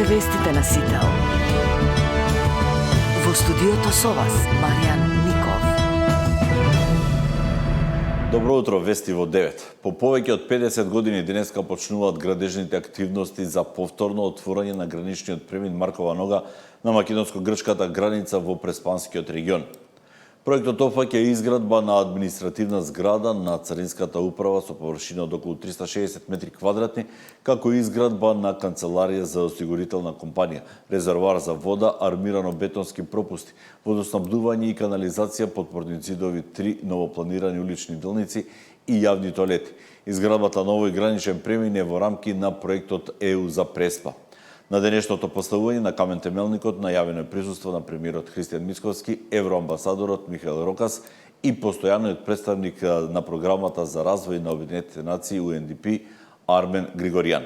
вестите на Сител. Во студиото со вас, Маријан Ников. Добро утро, вести во 9. По повеќе од 50 години денеска почнуваат градежните активности за повторно отворање на граничниот премин Маркова нога на македонско-грчката граница во Преспанскиот регион. Проектот опфаќа изградба на административна зграда на Царинската управа со површина од околу 360 метри квадратни, како и изградба на канцеларија за осигурителна компанија, резервоар за вода, армирано-бетонски пропусти, водоснабдување и канализација, подпорни зидови, 3 новопланирани улични делници и јавни тоалети. Изградбата на овој граничен премин е во рамки на проектот ЕУ за Преспа. На денешното поставување на камен темелникот најавено е присуство на премиерот Христијан Мицковски, евроамбасадорот Михаел Рокас и постојаниот представник на програмата за развој на Обединетите нации UNDP Армен Григоријан.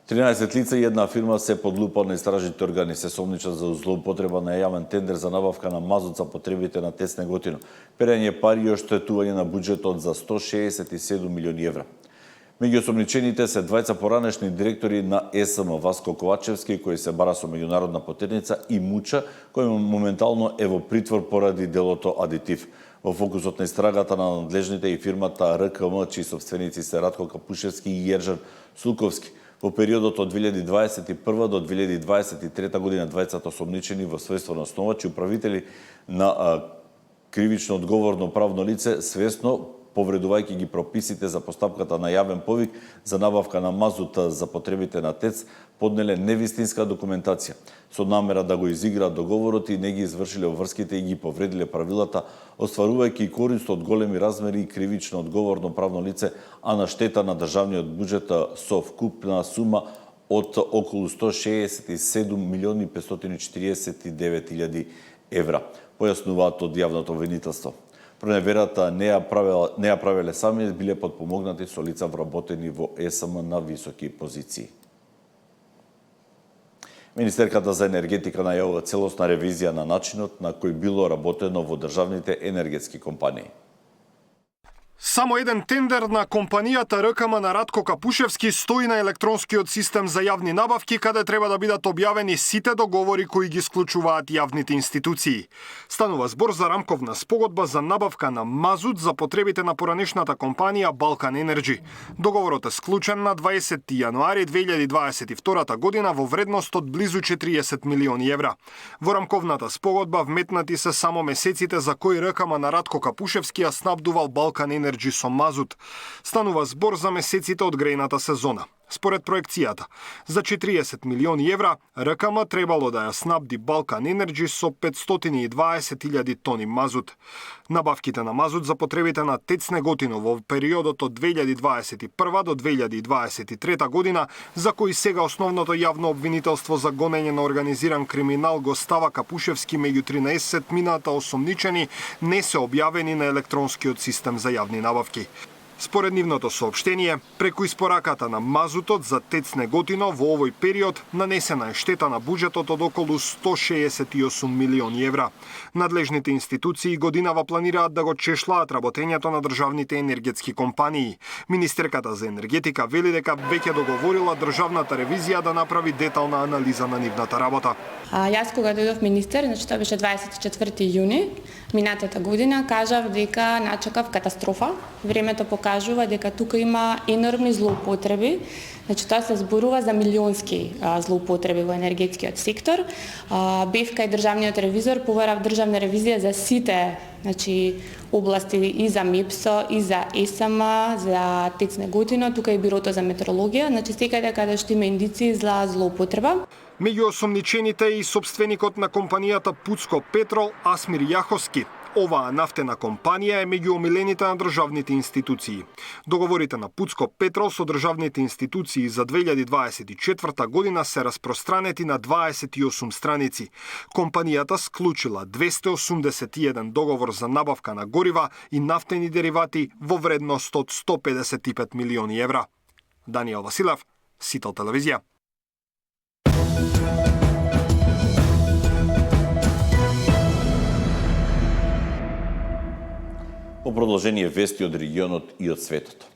Тринадесет лица и една фирма се под лупа на истражните органи. Се сомничат за злоупотреба на јавен тендер за набавка на мазут за потребите на ТЕЦ Неготино, перење пари и оштетување на буџетот за 167 милиони евра. Меѓу осомничените се двајца поранешни директори на ЕСМ Васко Ковачевски, кој се бара со меѓународна патентница, и Муча, кој моментално е во притвор поради делото Адитив. Во фокусот на истрагата на надлежните и фирмата РКМ, чии собственици се Радко Капушевски и Јержан Сулковски. Во периодот од 2021 до 2023 година двајцата осомничени во својство на основачи управители на кривично одговорно правно лице свесно повредувајќи ги прописите за постапката на јавен повик за набавка на мазут за потребите на ТЕЦ, поднеле невистинска документација, со намера да го изиграат договорот и не ги извршиле обврските и ги повредиле правилата, остварувајќи корист од големи размери и кривично одговорно правно лице, а на штета на државниот буџет со вкупна сума од околу 167 милиони 549 илјади евра, појаснуваат од јавното обвинителство. Проневерата не ја правеле сами, биле подпомогнати со лица вработени во ЕСМ на високи позиции. Министерката за енергетика најавува целосна ревизија на начинот на кој било работено во државните енергетски компании. Само еден тендер на компанијата РКМ на Радко Капушевски стои на електронскиот систем за јавни набавки, каде треба да бидат објавени сите договори кои ги склучуваат јавните институции. Станува збор за рамковна спогодба за набавка на мазут за потребите на поранешната компанија Балкан Енерджи. Договорот е склучен на 20 јануари 2022 година во вредност од близу 40 милиони евра. Во рамковната спогодба вметнати се само месеците за кои РКМ на Радко Капушевски ја снабдувал Балкан Енерджи со мазут. Станува збор за месеците од грејната сезона. Според проекцијата, за 40 милиони евра, РКМ требало да ја снабди Балкан Енерджи со 520.000 тони мазут. Набавките на мазут за потребите на ТЕЦ Неготино во периодот од 2021 до 2023 година, за кои сега основното јавно обвинителство за гонење на организиран криминал го става Капушевски меѓу 13 мината осомничени, не се објавени на електронскиот систем за јавни набавки. Според нивното соопштение, преку испораката на мазутот за ТЕЦ Неготино во овој период нанесена е штета на буџетот од околу 168 милиони евра. Надлежните институции годинава планираат да го чешлаат работењето на државните енергетски компании. Министерката за енергетика вели дека веќе договорила државната ревизија да направи детална анализа на нивната работа. Јас кога дојдов министер, значи тоа беше 24 јуни минатата година, кажав дека начекав катастрофа. Времето покажува дека тука има енормни злоупотреби. Значи тоа се зборува за милионски злоупотреби во енергетскиот сектор. Бев кај државниот ревизор, поверав државна ревизија за сите, значи области и за МЕПСО, и за ЕСМ, за ТЕЦ Неготино, тука и бирото за метрологија, значи секаде каде што има индиции за злоупотреба. Меѓу осомничените и собственикот на компанијата Пуцко Петрол Асмир Јаховски. Оваа нафтена компанија е меѓу омилените на државните институции. Договорите на Пуцко Петрол со државните институции за 2024 година се распространети на 28 страници. Компанијата склучила 281 договор за набавка на горива и нафтени деривати во вредност од 155 милиони евра. Даниел Василев, Сител телевизија. Во продолжение вести од регионот и од светот.